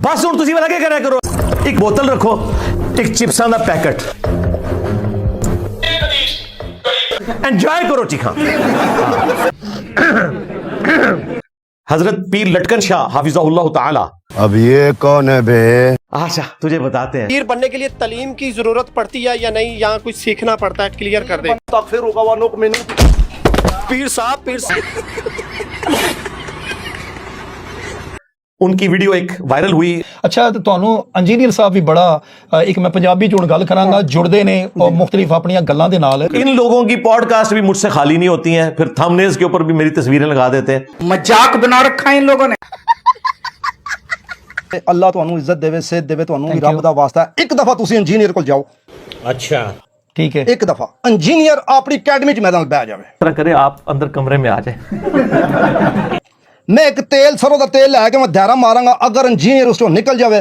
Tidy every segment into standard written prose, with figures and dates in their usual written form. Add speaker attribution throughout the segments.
Speaker 1: बस हुण तुसीं लगे करा करो, एक बोतल रखो, एक चिप्सां दा पैकेट, एंजॉय करो चीखा। हजरत पीर लटकन शाह हाफिज़हुल्लाह ताला।
Speaker 2: अब ये कौन है बे?
Speaker 1: आशा तुझे बताते हैं,
Speaker 3: पीर बनने के लिए तालीम की जरूरत पड़ती है या नहीं, यहाँ कुछ सीखना पड़ता है? क्लियर कर दे। पीर साहब
Speaker 1: उनकी वीडियो एक वायरल हुई।
Speaker 4: ਅੱਛਾ ਤੇ ਤੁਹਾਨੂੰ ਇੰਜੀਨੀਅਰ ਸਾਹਿਬ ਵੀ ਬੜਾ ਇੱਕ ਮੈਂ ਪੰਜਾਬੀ ਚ ਹੁਣ ਗੱਲ ਕਰਾਂਗਾ ਜੁੜਦੇ ਨੇ ਔਰ ਮੁxtਲਿਫ ਆਪਣੀਆਂ ਗੱਲਾਂ ਦੇ ਨਾਲ।
Speaker 1: इन लोगों की पॉडकास्ट भी मुझसे खाली नहीं होती हैं, फिर थंबनेल्स के ऊपर भी मेरी तस्वीरें लगा देते हैं।
Speaker 5: मजाक बना रखा है इन लोगों ने।
Speaker 2: ਅੱਲਾਹ ਤੁਹਾਨੂੰ ਇੱਜ਼ਤ ਦੇਵੇ, ਸਿਹਤ ਦੇਵੇ, ਤੁਹਾਨੂੰ ਵੀ ਰੱਬ ਦਾ ਵਾਸਤਾ। ਇੱਕ ਦਫਾ ਤੁਸੀਂ ਇੰਜੀਨੀਅਰ ਕੋਲ ਜਾਓ,
Speaker 1: अच्छा
Speaker 4: ਠੀਕ ਹੈ।
Speaker 2: ਇੱਕ ਦਫਾ ਇੰਜੀਨੀਅਰ ਆਪਣੀ ਅਕੈਡਮੀ ਚ ਮੇਰੇ ਨਾਲ ਬਹਿ ਜਾਵੇ।
Speaker 1: तरह करे आप अंदर कमरे में आ जाए।
Speaker 2: ਮੈਂ ਇੱਕ ਤੇਲ ਸਰੋਂ ਦਾ ਤੇਲ ਲੈ ਕੇ ਮੈਂ ਦਾਇਰਾ ਮਾਰਾਂਗਾ, ਅਗਰ ਇੰਜੀਨੀਅਰ ਉਸ ਤੋਂ ਨਿਕਲ ਜਾਵੇ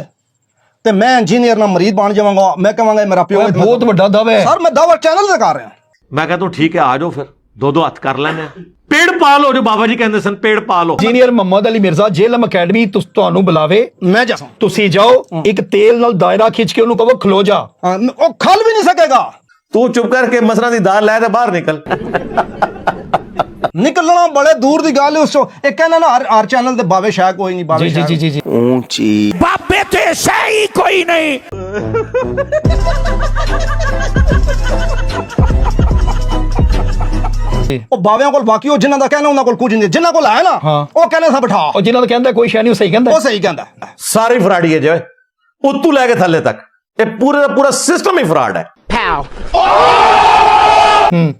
Speaker 2: ਤੇ ਮੈਂ ਇੰਜੀਨੀਅਰ ਨਾਲ ਮਰੀਦ ਬਣ ਜਾਵਾਂਗਾ। ਮੈਂ ਕਹਾਂਗਾ ਮੇਰਾ ਪਿਓ
Speaker 4: ਬਹੁਤ ਵੱਡਾ ਦਾਅਵਾ ਹੈ
Speaker 2: ਸਰ, ਮੈਂ ਦਾਅਵਾ ਚੈਨਲ ਤੇ ਕਰ ਰਿਹਾ।
Speaker 1: मैं कहता हूँ ठीक है, आ जाओ फिर दो हाथ कर लेने। पेड़ पालो जो बाबा जी कहते सन, पेड़ पालो।
Speaker 4: ਇੰਜੀਨੀਅਰ ਮੁਹੰਮਦ ਅਲੀ ਮਿਰਜ਼ਾ ਜੇਲਮ ਅਕੈਡਮੀ ਤੁਹਾਨੂੰ ਬੁਲਾਵੇ,
Speaker 2: ਮੈਂ ਜਾ ਸਕਦਾ।
Speaker 4: ਤੁਸੀਂ ਜਾਓ, ਇੱਕ ਤੇਲ ਨਾਲ ਦਾਇਰਾ ਖਿੱਚ ਕੇ ਉਹਨੂੰ ਕਹੋ ਖਲੋ ਜਾ।
Speaker 2: ਉਹ ਖਲ ਵੀ ਨਹੀਂ ਸਕੇਗਾ।
Speaker 1: तू चुप करके मसरा दी दाल लै ते बाहर निकल।
Speaker 2: ਨਿਕਲਣਾ ਬੜੇ ਦੂਰ ਦੀ ਗੱਲ ਹੈ। ਉਸ ਤੋਂ ਇਹ ਕਹਿੰਦਾ ਨਾ ਹਰ ਚੈਨਲ ਤੇ ਬਾਵੇ ਸ਼ਾਹ ਕੋਈ ਨਹੀਂ, ਬਾਵੇ
Speaker 4: ਜੀ ਜੀ ਜੀ ਜੀ
Speaker 2: ਊਂਚੀ
Speaker 5: बाबे थे सही कोई नहीं।
Speaker 2: ਉਹ ਬਾਵਿਆਂ ਕੋਲ ਬਾਕੀ ਉਹ ਜਿਨ੍ਹਾਂ ਦਾ ਕਹਿਣਾ ਉਹਨਾਂ ਕੋਲ ਕੁਝ ਨਹੀਂ, ਜਿਨ੍ਹਾਂ ਕੋਲ ਹੈ ਨਾ
Speaker 4: ਹਾਂ।
Speaker 2: ਉਹ ਕਹਿੰਦੇ ਸਾ ਬਿਠਾ।
Speaker 4: ਉਹ ਜਿਹਨਾਂ ਦਾ ਕਹਿੰਦਾ ਕੋਈ ਸ਼ੈ ਨਹੀਂ ਉਹ ਸਹੀ ਕਹਿੰਦਾ।
Speaker 2: ਉਹ ਸਹੀ ਕਹਿੰਦਾ।
Speaker 1: सारे फराडी है जो उत्तू लैके थले तक, ये पूरे का पूरा सिस्टम ही फ्रॉड है।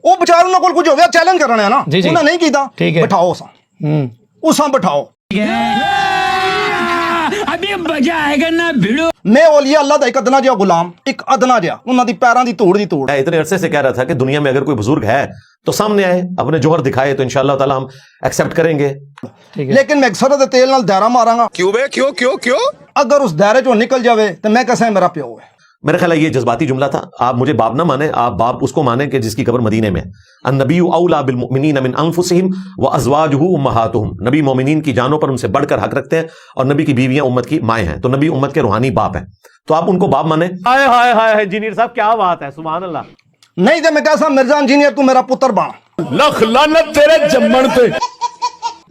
Speaker 2: ਉਹ ਵਿਚਾਰ ਉਹਨਾਂ ਕੋਲ ਕੁਝ ਹੋ ਗਿਆ, ਚੈਲੰਜ ਕਰਨਾ ਹੈ ਨਾ,
Speaker 4: ਜੀ, ਜੀ।
Speaker 2: ਉਹਨਾਂ ਨਹੀਂ ਕੀਤਾ।
Speaker 4: ਠੀਕ ਹੈ।
Speaker 2: ਬਿਠਾਓ ਸਾਂ, ਉਸਾਂ ਬਿਠਾਓ।
Speaker 5: अभी मजा आएगा ना भिड़ो।
Speaker 2: मैं ओलिया अल्लाह दा एक अदना जिहा गुलाम, एक अदना जिहा उन्हां दी पैरां दी धूड़ दी धूड़।
Speaker 1: मैं इतने अरसे से कह रहा था कि दुनिया में अगर कोई बुजुर्ग है तो सामने आए, अपने जोहर दिखाए, तो इंशाअल्लाह ताला हम एक्सेप्ट करेंगे।
Speaker 2: लेकिन मैं सरों दे तेल नाल दायरा मारांगा।
Speaker 3: क्यों बे? क्यों?
Speaker 2: अगर उस दायरे चों निकल जावे तो मैं कैसे मेरा प्यो है।
Speaker 1: मेरा ख्याल है ये जज्बाती जुमला था। आप मुझे बाप ना माने, आप बाप उसको माने कि जिसकी कब्र मदीने में। अन्नबिय्यु औला बिल मुमिनीन मिन अनफुसिहिम व अज़वाजुहु उम्महातुहुम। नबी मोमिनीन की जानों पर उनसे बढ़कर हक रखते हैं, और नबी की बीवियां उम्मत की माएँ हैं, तो नबी उम्मत के रूहानी बाप हैं, तो आप उनको बाप माने। हाय हाय हाय इंजीनियर साहब क्या बात है, सुभान अल्लाह।
Speaker 2: नहीं तो मैं कैसा मिर्जा इंजीनियर तू मेरा पुत्र बन।
Speaker 4: ਲੱਖ ਲਾਨਤ ਤੇਰੇ ਜੰਮਣ ਤੇ।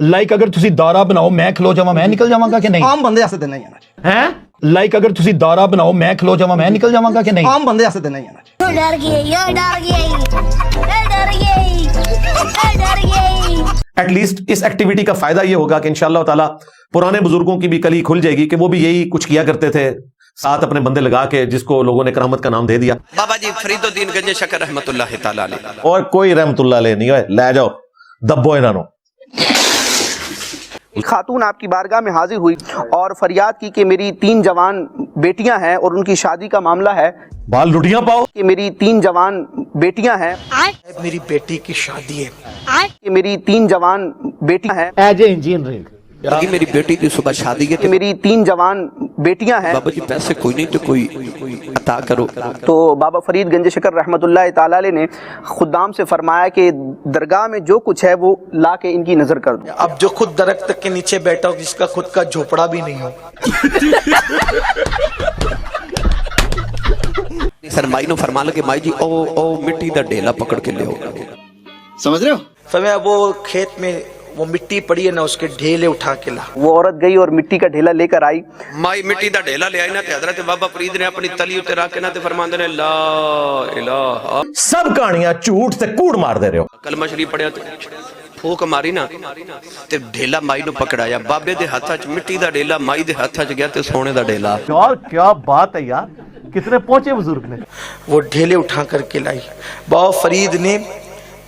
Speaker 4: ਲਾਈਕ ਅਗਰ ਤੁਸੀਂ ਦਾਰਾ ਬਣਾਓ ਮੈਂ ਖਲੋ ਜਾਵਾਂ, ਮੈਂ ਨਿਕਲ ਜਾਵਾਂਗਾ ਕਿ ਨਹੀਂ?
Speaker 2: आम बंदे ऐसे तो नहीं आना।
Speaker 1: हैं
Speaker 4: ਲਾਈਕ ਅਗਰ ਤੁਸੀਂ ਦਾਰਾ ਬਣਾਓ ਮੈਂ ਖਲੋ ਜਾਵਾਂ, ਮੈਂ ਨਿਕਲ ਜਾਵਾਂਗਾ ਕਿ ਨਹੀਂ?
Speaker 2: आम बंदे ऐसे तो नहीं आना।
Speaker 6: डर गई।
Speaker 1: एटलीस्ट इस एक्टिविटी का फायदा ये होगा कि इंशाअल्लाह ताला पुराने बुजुर्गों की भी कली खुल जाएगी कि वो भी यही कुछ किया करते थे, साथ अपने बंदे लगा के, जिसको लोगों ने करामत का नाम दे दिया।
Speaker 3: बाबा जी फरीदुद्दीन गंज शकर रहमतुल्लाह ताला अलैह।
Speaker 1: और कोई रहमतुल्लाह अलैह नहीं है, ले जाओ दब्बो इन्हों।
Speaker 7: खातून आपकी बारगाह में हाजिर हुई और फरियाद की कि मेरी 3 जवान बेटियां हैं और उनकी शादी का मामला है।
Speaker 1: बाल लुटियां पाओ
Speaker 7: कि मेरी 3 जवान बेटियां हैं,
Speaker 5: मेरी बेटी की शादी है।
Speaker 7: कि मेरी 3 जवान बेटियां हैं,
Speaker 4: ਐਜ ਏ ਇੰਜੀਨੀਅਰਿੰਗ
Speaker 3: कि मेरी बेटी की सुबह शादी है,
Speaker 7: कि मेरी 3 जवान बेटियां हैं।
Speaker 3: बाबा जी पैसे कोई नहीं तो कोई अता करो।
Speaker 7: तो बाबा फरीद गंज शकर रहमतुल्लाह ताला अलैह ने खुदाम से फरमाया कि दरगाह में जो कुछ है वो ला के इनकी नजर कर दो।
Speaker 5: अब जो खुद दरख्त के नीचे बैठा हो, जिसका खुद का झोपड़ा भी नहीं हो।
Speaker 3: सर माई नो फरमा लगे, माई जी ओ मिट्टी दा ढेला पकड़ के ले आओ।
Speaker 5: समझ रहे हो? फरमाया वो खेत में वो मिट्टी पड़ी है ना, उसके ढेले उठा के ला।
Speaker 7: वो औरत गई और मिट्टी का ढेला लेकर आई।
Speaker 3: माई मिट्टी दा ढेला ले आई ना, ते हजरत बाबा फरीद ने अपनी तली उते रख के ना ते फरमांदे ने ला इलाहा।
Speaker 1: सब कहानियां झूठ से कूड़ मार दे रहे हो।
Speaker 3: कलमा शरीफ पढ़िया ते फूक मारी ना ते ढेला माई नु पकड़ाया। बाबे दे हाथा च मिट्टी दा ढेला, माई दे हाथा च गया ते सोने दा ढेला।
Speaker 1: यार क्या बात है यार, कितने पहुंचे बुजुर्ग ने।
Speaker 5: वो ढेले उठा करके लाई। बाबा फरीद ने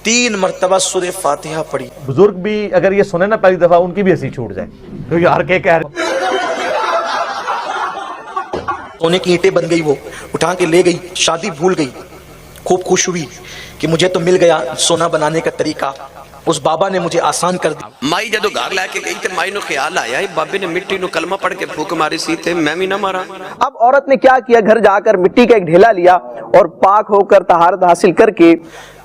Speaker 5: 3 मरतबा सूरह फातिहा पढ़ी।
Speaker 1: बुजुर्ग भी अगर ये सुने ना पहली दफा, उनकी भी हंसी छूट जाए तो यार क्या कह रहे।
Speaker 5: सोने की ईंटें बन गई, वो उठा के ले गई। शादी भूल गई, खूब खुश हुई कि मुझे तो मिल गया सोना बनाने का तरीका। उस बाबा ने मुझे आसान कर दी।
Speaker 3: माई जदों घर लैके गई ते माई नु ख्याल आया बाबे ने मिट्टी नु कलमा पढ़ के फूक मारी सी ते मैं भी ना मारा।
Speaker 7: अब औरत ने क्या किया, घर जाकर मिट्टी का एक ढेला लिया और पाक होकर तहारत हासिल करके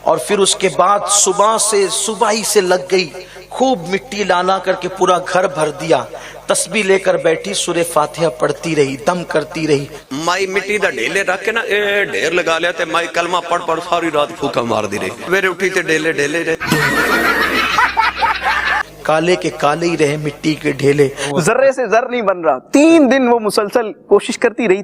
Speaker 5: और फिर उसके बाद सुबह ही से लग गई खूब मिट्टी ला करके पूरा घर भर दिया, तस्बीह लेकर बैठी, सूरह फातिहा पढ़ती रही, दम करती रही।
Speaker 3: माई मिट्टी दा ढेले रख के ना ए ढेर लगा लिया ते माई कलमा पढ़ पढ़ सारी रात फूका मार दी रही। सवेरे उठी ते ढेले ढेले रहे।
Speaker 5: काले के काले ही रहे मिट्टी के ढेले।
Speaker 7: जर्रे से जर नहीं बन रहा। 3 दिन वो मुसलसल कोशिश करती रही।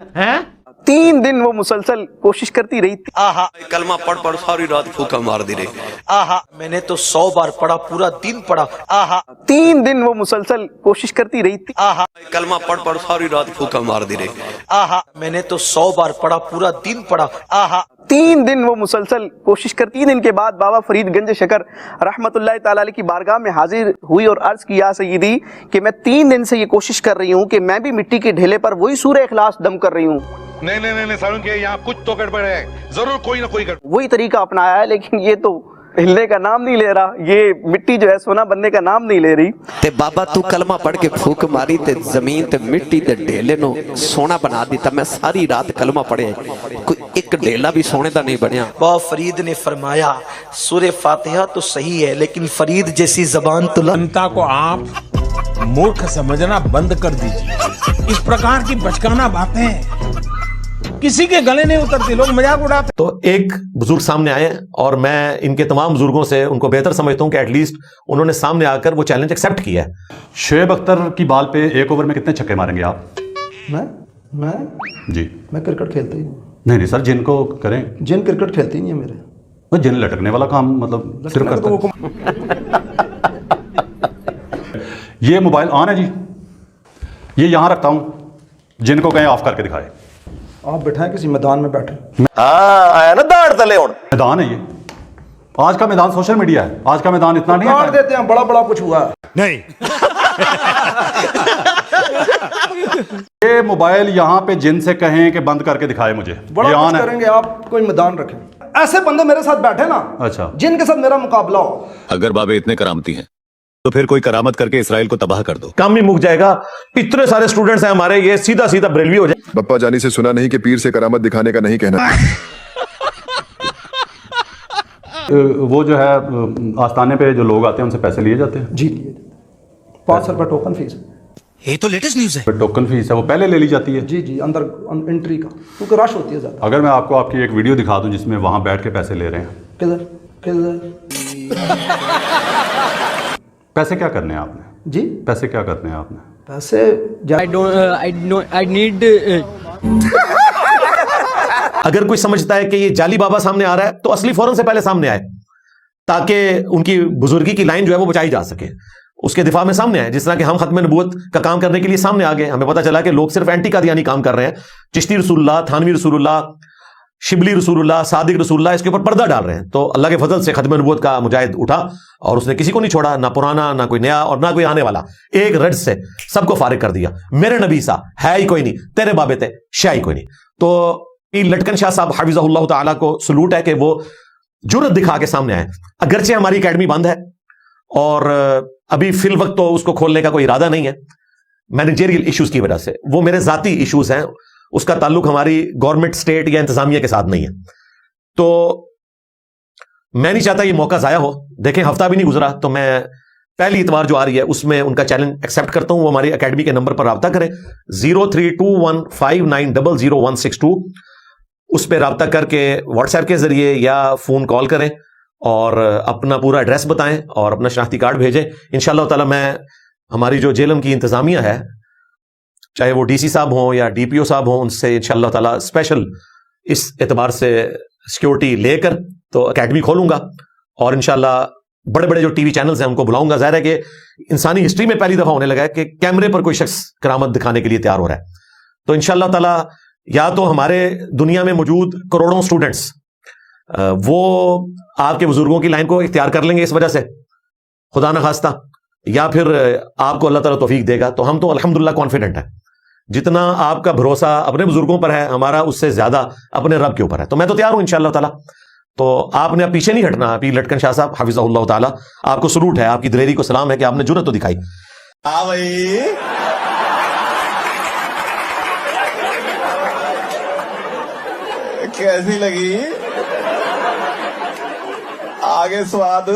Speaker 7: 3 दिन वो मुसलसल कोशिश करती रही।
Speaker 5: आहा,
Speaker 3: कलमा पढ़ पढ़ सारी रात फूका मार दी रही।
Speaker 5: आहा, मैंने तो 100 बार पढ़ा, पूरा दिन पढ़ा। आहा,
Speaker 7: 3 दिन वो मुसलसल कोशिश करती रही।
Speaker 5: आहा,
Speaker 3: कलमा पढ़ पढ़ सारी रात फूका मार दी रही।
Speaker 5: आहा, मैंने तो 100 बार पढ़ा, पूरा दिन पढ़ा। आहा,
Speaker 7: 3 दिन वो मुसलसल कोशिश कर। 3 दिन के बाद बाबा फरीद गंज शकर रहमतुल्लाह ताला अलैह की बारगाह में हाजिर हुई और अर्ज किया सय्यदी कि मैं 3 दिन से ये कोशिश कर रही हूँ कि मैं भी मिट्टी के ढेले पर वही सूरह इखलास दम कर रही हूँ।
Speaker 6: नहीं सारुण के यहाँ कुछ तो गड़बड़ है, जरूर कोई ना कोई गड़बड़।
Speaker 7: वही तरीका अपनाया है, लेकिन ये तो हिलने का नाम नहीं ले रहा। ये मिट्टी जो है सोना बनने का नाम नहीं ले रही।
Speaker 3: ते बाबा तू कलमा पढ़ के फूक मारी ते जमीन ते मिट्टी ते ढेले नो सोना बना दिता। मैं सारी रात कलमा पढ़े, कोई एक ढेला भी सोने का नहीं बनया।
Speaker 5: बाबा फरीद ने फरमाया, सूरह फातिहा तो सही है, लेकिन फरीद जैसी जबान तो
Speaker 8: जनता को आप मूर्ख समझना बंद कर दीजिए। इस प्रकार की बचकाना बातें किसी के गले नहीं उतरती, लोग मजाक उड़ाते।
Speaker 1: तो एक बुजुर्ग सामने आए और मैं इनके तमाम बुजुर्गों से उनको बेहतर समझता हूं कि एटलीस्ट उन्होंने सामने आकर वो चैलेंज एक्सेप्ट किया है।
Speaker 9: शोएब अख्तर की बाल पे एक ओवर में कितने छक्के मारेंगे आप?
Speaker 2: मैं
Speaker 9: जी
Speaker 2: मैं क्रिकेट खेलता ही नहीं।
Speaker 9: नहीं सर, जिनको करें,
Speaker 2: जिन क्रिकेट खेलते ही नहीं है मेरे,
Speaker 9: वो जिन लटकने वाला काम मतलब सिर्फ करता है। ये मोबाइल ऑन है जी, ये यहां रखता हूं, जिनको कहें ऑफ करके दिखाए।
Speaker 2: आप बैठे किसी मैदान में बैठे।
Speaker 1: आया ना दाड़ तले हुण।
Speaker 9: मैदान है ये, आज का मैदान सोशल मीडिया है। आज का मैदान इतना नहीं
Speaker 2: काट देते हैं, बड़ा कुछ हुआ है।
Speaker 8: नहीं
Speaker 9: ये मोबाइल यहाँ पे जिन से कहें कि बंद करके दिखाए मुझे,
Speaker 2: बड़ा
Speaker 9: ये
Speaker 2: कुछ
Speaker 9: ऑन है।
Speaker 2: करेंगे आप, कोई मैदान रखें। ऐसे बंदे मेरे साथ बैठे ना,
Speaker 9: अच्छा,
Speaker 2: जिनके साथ मेरा मुकाबला हो।
Speaker 10: अगर बाबे इतने करामती हैं तो फिर कोई करामत करके इसराइल को तबाह कर दो,
Speaker 1: काम ही मुक जाएगा। इतने सारे स्टूडेंट्स हैं हमारे, ये सीधा सीधा बरेलवी हो जाए।
Speaker 11: बप्पा जानी से सुना नहीं कि पीर से करामत दिखाने का नहीं कहना।
Speaker 9: वो जो है आस्थाने पे जो लोग आते हैं उनसे पैसे लिए जाते हैं।
Speaker 2: जी लिए जाते हैं। 500 रुपये टोकन फीस।
Speaker 8: ये तो लेटेस्ट न्यूज है।
Speaker 9: टोकन फीस है, वो पहले ले ली जाती है।
Speaker 2: जी अंदर एंट्री का, क्योंकि रश होती है ज्यादा।
Speaker 9: अगर मैं आपको आपकी एक वीडियो दिखा दूं जिसमें वहां बैठ के पैसे ले रहे हैं,
Speaker 2: किधर
Speaker 9: पैसे क्या करने हैं आपने?
Speaker 2: जी
Speaker 9: पैसे क्या करने हैं आपने?
Speaker 2: पैसे
Speaker 12: I need
Speaker 1: अगर कोई समझता है कि ये जाली बाबा सामने आ रहा है तो असली फौरन से पहले सामने आए, ताकि उनकी बुजुर्गी की लाइन जो है वो बचाई जा सके, उसके दिफा में सामने आए। जिस तरह कि हम खत्म नबूवत का काम करने के लिए सामने आ गए, हमें पता चला कि लोग सिर्फ एंटी कादियानी काम कर रहे हैं। चिश्ती रसूलुल्लाह, थानवी रसूलुल्लाह, शिबली रसूलुल्लाह, सादिक रसूलुल्लाह, इसके ऊपर पर्दा डाल रहे हैं। तो अल्लाह के फजल से खत्म नबूवत का मुजाहिद उठा और उसने किसी को नहीं छोड़ा, ना पुराना, ना कोई नया और ना कोई आने वाला। एक रज से सबको फारिग कर दिया। मेरे नबी सा है ही कोई नहीं, तेरे बाबे थे शाह ही कोई नहीं। तो लटकन शाह साहब हाफिज़हुल्लाह ताला को सलूट है कि वो जुर्रत दिखा के सामने आए। अगरचे हमारी एकेडमी बंद है और अभी फिल वक्त तो उसको खोलने का कोई इरादा नहीं है, मैनेजरियल इश्यूज की वजह से। वो मेरे जाती इश्यूज हैं, उसका ताल्लुक हमारी गवर्नमेंट, स्टेट या इंतजामिया के साथ नहीं है। तो मैं नहीं चाहता ये मौका जाया हो। देखें, हफ्ता भी नहीं गुजरा तो मैं पहली इतवार जो आ रही है उसमें उनका चैलेंज एक्सेप्ट करता हूं। वो हमारी एकेडमी के नंबर पर राब्ता करें, 032159000162। उस पर राब्ता करके व्हाट्सएप के जरिए या फोन कॉल करें और अपना पूरा एड्रेस बताएं और अपना शनाख्ती कार्ड भेजें। इंशाअल्लाह ताला मैं, हमारी जो जेलम की इंतजामिया है, चाहे वो डीसी साहब हों या डीपीओ साहब हों, उनसे इंशाअल्लाह ताला स्पेशल इस एतबार से सिक्योरिटी लेकर तो एकेडमी खोलूंगा और इंशाअल्लाह बड़े बड़े जो टीवी चैनल्स हैं उनको बुलाऊंगा। जाहिर है कि इंसानी हिस्ट्री में पहली दफा होने लगा है कि कैमरे पर कोई शख्स करामत दिखाने के लिए तैयार हो रहा है। तो इंशाअल्लाह ताला या तो हमारे दुनिया में मौजूद करोड़ों स्टूडेंट्स वो आपके बुजुर्गों की लाइन को इख्तियार कर लेंगे इस वजह से, खुदा न खास्ता, या फिर आपको अल्लाह ताला तौफीक देगा। तो हम तो अल्हम्दुलिल्लाह कॉन्फिडेंट है, जितना आपका भरोसा अपने बुजुर्गों पर है, हमारा उससे ज्यादा अपने रब के ऊपर है। तो मैं तो तैयार हूं इंशाअल्लाह ताला। तो आपने अब पीछे नहीं हटना। पीर लटकन शाह साहब हाफिज़हुल्लाह ताला, आपको सलूट है, आपकी दिलेरी को सलाम है कि आपने जुर्रत तो दिखाई।
Speaker 6: हाँ भाई, कैसी लगी? आगे स्वाद